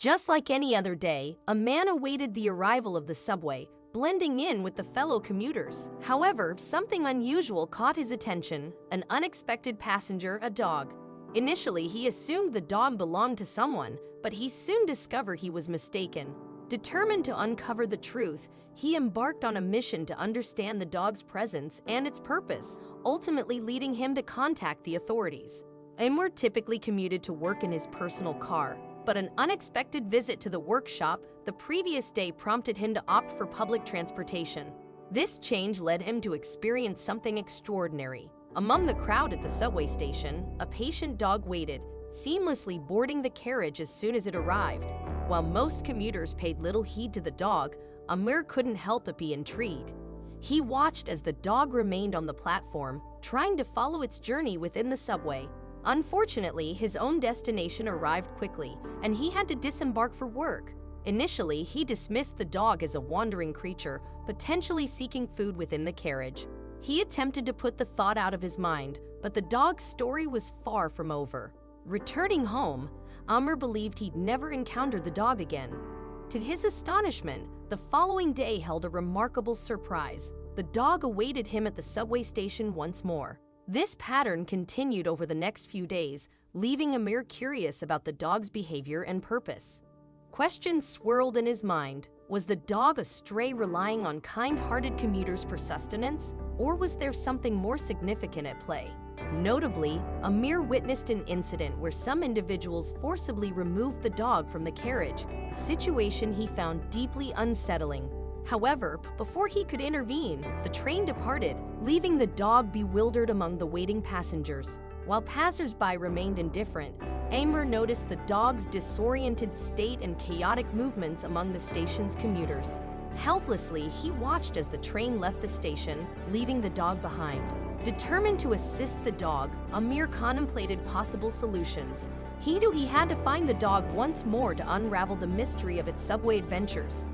Just like any other day, a man awaited the arrival of the subway, blending in with the fellow commuters. However, something unusual caught his attention: an unexpected passenger, a dog. Initially, he assumed the dog belonged to someone, but he soon discovered he was mistaken. Determined to uncover the truth, he embarked on a mission to understand the dog's presence and its purpose, ultimately leading him to contact the authorities. Amr typically commuted to work in his personal car, but an unexpected visit to the workshop the previous day prompted him to opt for public transportation. This change led him to experience something extraordinary. Among the crowd at the subway station, a patient dog waited, seamlessly boarding the carriage as soon as it arrived. While most commuters paid little heed to the dog, Amr couldn't help but be intrigued. He watched as the dog remained on the platform, trying to follow its journey within the subway. Unfortunately, his own destination arrived quickly, and he had to disembark for work. Initially, he dismissed the dog as a wandering creature, potentially seeking food within the carriage. He attempted to put the thought out of his mind, but the dog's story was far from over. Returning home, Amr believed he'd never encounter the dog again. To his astonishment, the following day held a remarkable surprise. The dog awaited him at the subway station once more. This pattern continued over the next few days, leaving Amr curious about the dog's behavior and purpose. Questions swirled in his mind. Was the dog a stray relying on kind-hearted commuters for sustenance, or was there something more significant at play? Notably, Amr witnessed an incident where some individuals forcibly removed the dog from the carriage, a situation he found deeply unsettling. However, before he could intervene, the train departed, leaving the dog bewildered among the waiting passengers. While passers-by remained indifferent, Amr noticed the dog's disoriented state and chaotic movements among the station's commuters. Helplessly, he watched as the train left the station, leaving the dog behind. Determined to assist the dog, Amr contemplated possible solutions. He knew he had to find the dog once more to unravel the mystery of its subway adventures.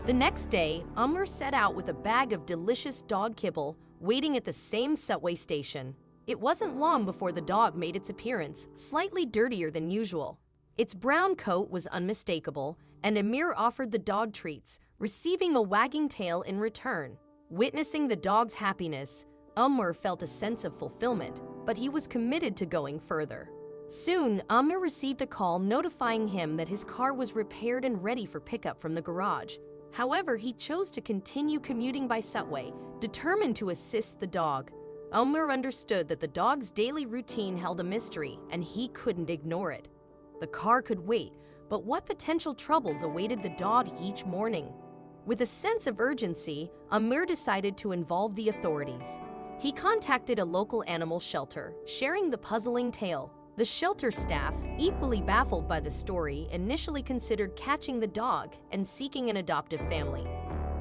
The next day, Amr set out with a bag of delicious dog kibble, waiting at the same subway station. It wasn't long before the dog made its appearance, slightly dirtier than usual. Its brown coat was unmistakable, and Amr offered the dog treats, receiving a wagging tail in return. Witnessing the dog's happiness, Amr felt a sense of fulfillment, but he was committed to going further. Soon, Amr received a call notifying him that his car was repaired and ready for pickup from the garage. However, he chose to continue commuting by subway, determined to assist the dog. Amr understood that the dog's daily routine held a mystery, and he couldn't ignore it. The car could wait, but what potential troubles awaited the dog each morning? With a sense of urgency, Amr decided to involve the authorities. He contacted a local animal shelter, sharing the puzzling tale. The shelter staff, equally baffled by the story, initially considered catching the dog and seeking an adoptive family.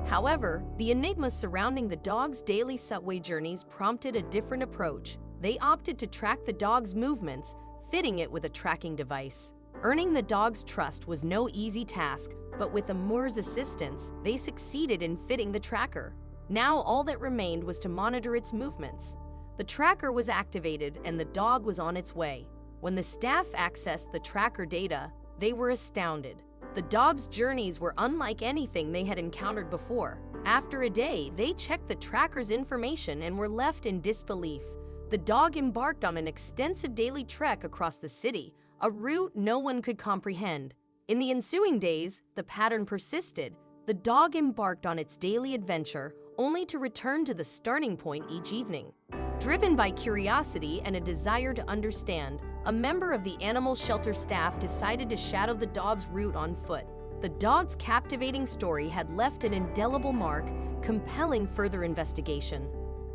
However, the enigma surrounding the dog's daily subway journeys prompted a different approach. They opted to track the dog's movements, fitting it with a tracking device. Earning the dog's trust was no easy task, but with Amr's assistance, they succeeded in fitting the tracker. Now all that remained was to monitor its movements. The tracker was activated and the dog was on its way. When the staff accessed the tracker data, they were astounded. The dog's journeys were unlike anything they had encountered before. After a day, they checked the tracker's information and were left in disbelief. The dog embarked on an extensive daily trek across the city, a route no one could comprehend. In the ensuing days, the pattern persisted. The dog embarked on its daily adventure, only to return to the starting point each evening. Driven by curiosity and a desire to understand, a member of the animal shelter staff decided to shadow the dog's route on foot. The dog's captivating story had left an indelible mark, compelling further investigation.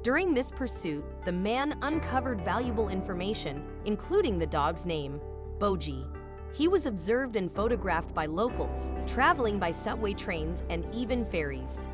During this pursuit, the man uncovered valuable information, including the dog's name, Boji. He was observed and photographed by locals, traveling by subway trains and even ferries.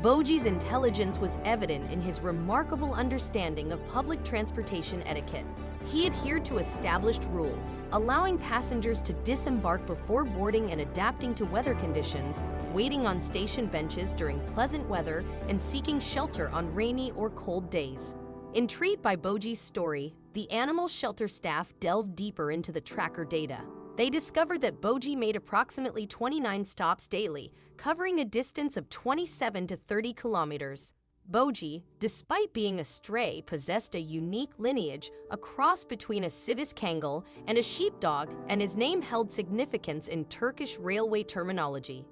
Boji's intelligence was evident in his remarkable understanding of public transportation etiquette. He adhered to established rules, allowing passengers to disembark before boarding and adapting to weather conditions, waiting on station benches during pleasant weather, and seeking shelter on rainy or cold days. Intrigued by Boji's story, the animal shelter staff delved deeper into the tracker data. They discovered that Boji made approximately 29 stops daily, covering a distance of 27 to 30 kilometers. Boji, despite being a stray, possessed a unique lineage, a cross between a Sivis Kangal and a sheepdog, and his name held significance in Turkish railway terminology.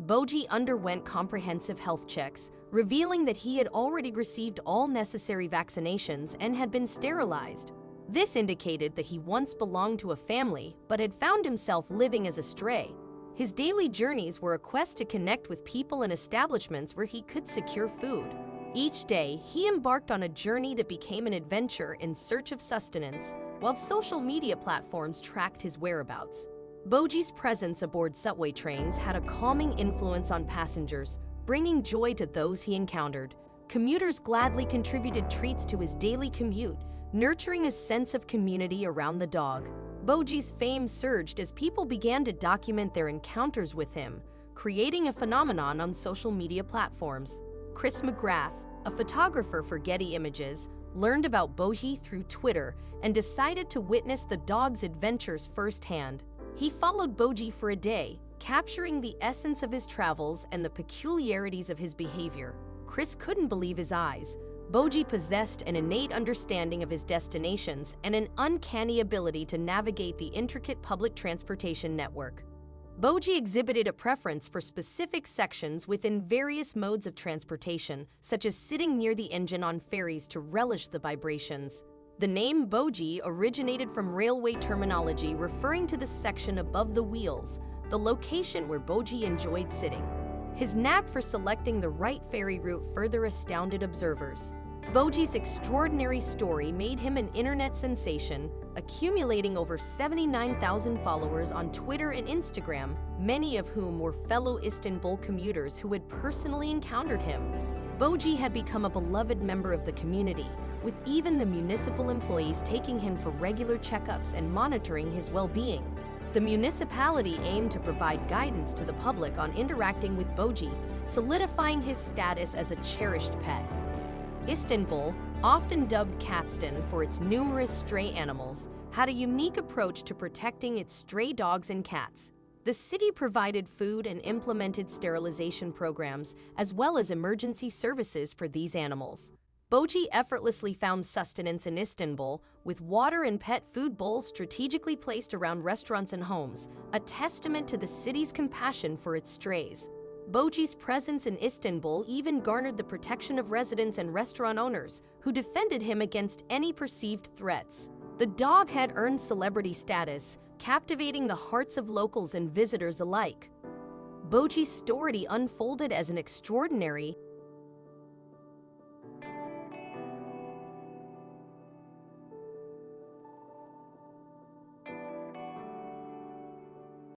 Boji underwent comprehensive health checks, revealing that he had already received all necessary vaccinations and had been sterilized. This indicated that he once belonged to a family but had found himself living as a stray. His daily journeys were a quest to connect with people and establishments where he could secure food. Each day, he embarked on a journey that became an adventure in search of sustenance, while social media platforms tracked his whereabouts. Boji's presence aboard subway trains had a calming influence on passengers, bringing joy to those he encountered. Commuters gladly contributed treats to his daily commute, nurturing a sense of community around the dog. Boji's fame surged as people began to document their encounters with him, creating a phenomenon on social media platforms. Chris McGrath, a photographer for Getty Images, learned about Boji through Twitter and decided to witness the dog's adventures firsthand. He followed Boji for a day, capturing the essence of his travels and the peculiarities of his behavior. Chris couldn't believe his eyes. Boji possessed an innate understanding of his destinations and an uncanny ability to navigate the intricate public transportation network. Boji exhibited a preference for specific sections within various modes of transportation, such as sitting near the engine on ferries to relish the vibrations. The name Boji originated from railway terminology referring to the section above the wheels, the location where Boji enjoyed sitting. His knack for selecting the right ferry route further astounded observers. Boji's extraordinary story made him an internet sensation, accumulating over 79,000 followers on Twitter and Instagram, many of whom were fellow Istanbul commuters who had personally encountered him. Boji had become a beloved member of the community, with even the municipal employees taking him for regular checkups and monitoring his well-being. The municipality aimed to provide guidance to the public on interacting with Boji, solidifying his status as a cherished pet. Istanbul, often dubbed Katstan for its numerous stray animals, had a unique approach to protecting its stray dogs and cats. The city provided food and implemented sterilization programs, as well as emergency services for these animals. Boji effortlessly found sustenance in Istanbul, with water and pet food bowls strategically placed around restaurants and homes, a testament to the city's compassion for its strays. Boji's presence in Istanbul even garnered the protection of residents and restaurant owners, who defended him against any perceived threats. The dog had earned celebrity status, captivating the hearts of locals and visitors alike. Boji's story unfolded as an extraordinary,